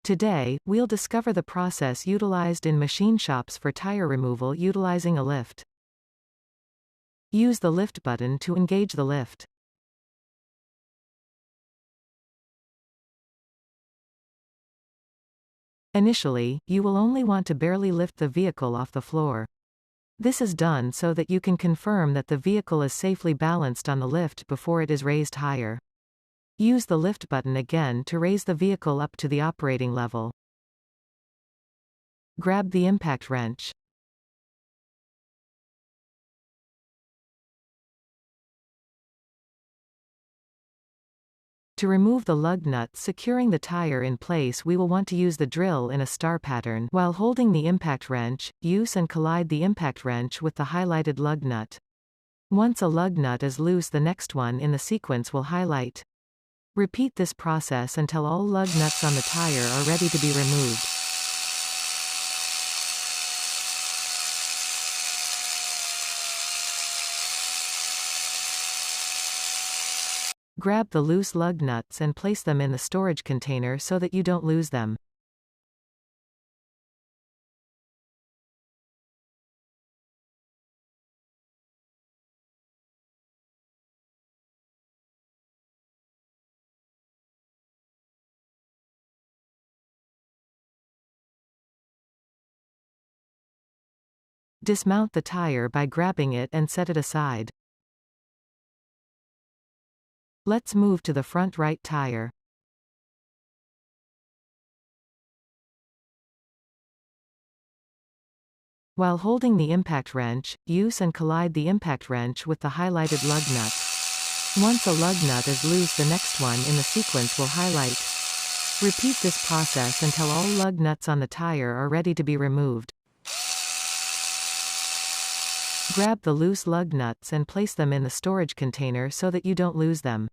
Today, we'll discover the process utilized in machine shops for tire removal utilizing a lift. Use the lift button to engage the lift. Initially, you will only want to barely lift the vehicle off the floor. This is done so that you can confirm that the vehicle is safely balanced on the lift before it is raised higher. Use the lift button again to raise the vehicle up to the operating level. Grab the impact wrench. To remove the lug nuts securing the tire in place, we will want to use the drill in a star pattern. While holding the impact wrench, use and collide the impact wrench with the highlighted lug nut. Once a lug nut is loose, the next one in the sequence will highlight. Repeat this process until all lug nuts on the tire are ready to be removed. Grab the loose lug nuts and place them in the storage container so that you don't lose them. Dismount the tire by grabbing it and set it aside. Let's move to the front right tire. While holding the impact wrench, use and collide the impact wrench with the highlighted lug nut. Once a lug nut is loose, the next one in the sequence will highlight. Repeat this process until all lug nuts on the tire are ready to be removed. Grab the loose lug nuts and place them in the storage container so that you don't lose them.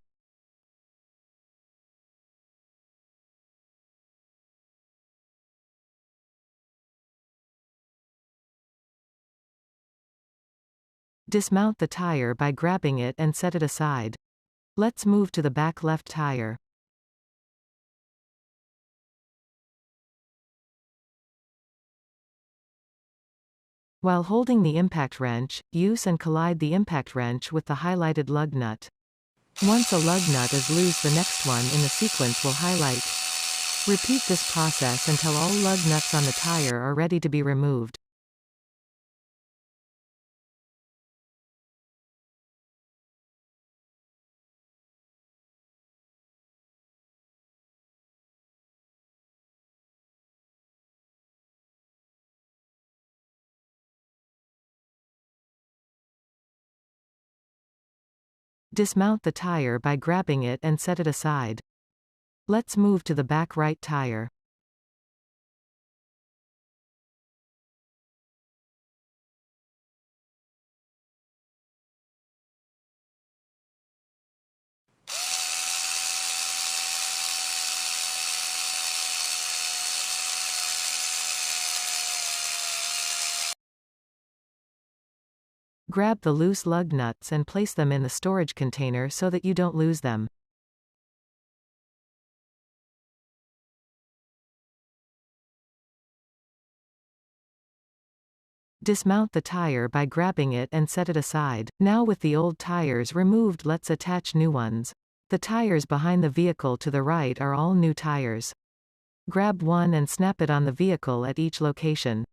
Dismount the tire by grabbing it and set it aside. Let's move to the back left tire. While holding the impact wrench, use and collide the impact wrench with the highlighted lug nut. Once a lug nut is loose, the next one in the sequence will highlight. Repeat this process until all lug nuts on the tire are ready to be removed. Dismount the tire by grabbing it and set it aside. Let's move to the back right tire. Grab the loose lug nuts and place them in the storage container so that you don't lose them. Dismount the tire by grabbing it and set it aside. Now with the old tires removed, let's attach new ones. The tires behind the vehicle to the right are all new tires. Grab one and snap it on the vehicle at each location.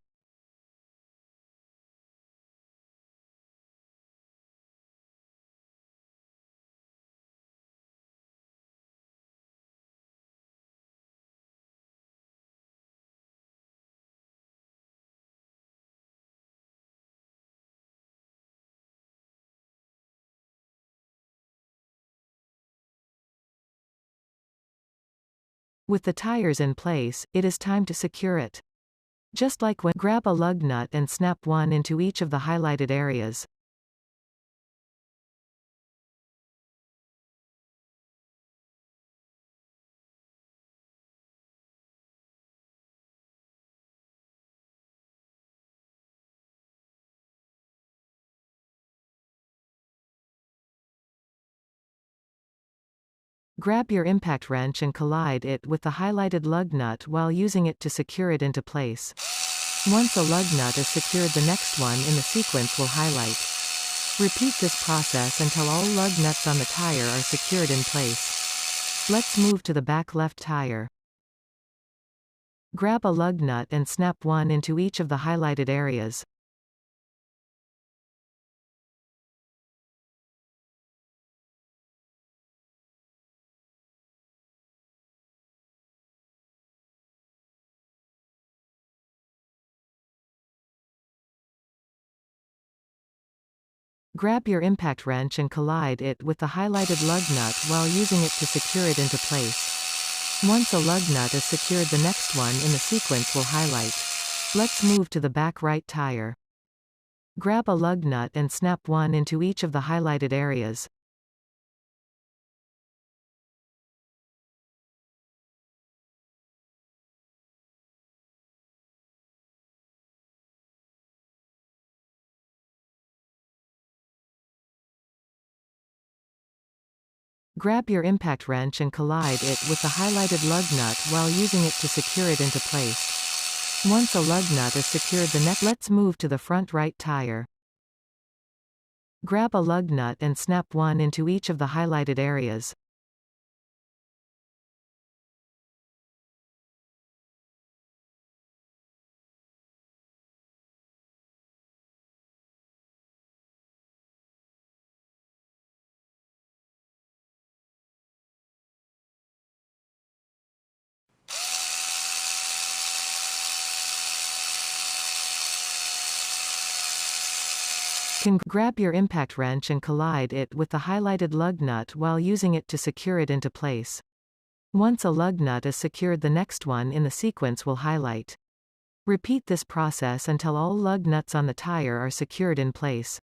With the tires in place, it is time to secure it. Just like when, grab a lug nut and snap one into each of the highlighted areas. Grab your impact wrench and collide it with the highlighted lug nut while using it to secure it into place. Once a lug nut is secured, the next one in the sequence will highlight. Repeat this process until all lug nuts on the tire are secured in place. Let's move to the back left tire. Grab a lug nut and snap one into each of the highlighted areas. Grab your impact wrench and collide it with the highlighted lug nut while using it to secure it into place. Once a lug nut is secured, the next one in the sequence will highlight. Let's move to the back right tire. Grab a lug nut and snap one into each of the highlighted areas. Grab your impact wrench and collide it with the highlighted lug nut while using it to secure it into place. Once a lug nut is secured, let's move to the front right tire. Grab a lug nut and snap one into each of the highlighted areas. Grab your impact wrench and collide it with the highlighted lug nut while using it to secure it into place. Once a lug nut is secured, the next one in the sequence will highlight. Repeat this process until all lug nuts on the tire are secured in place.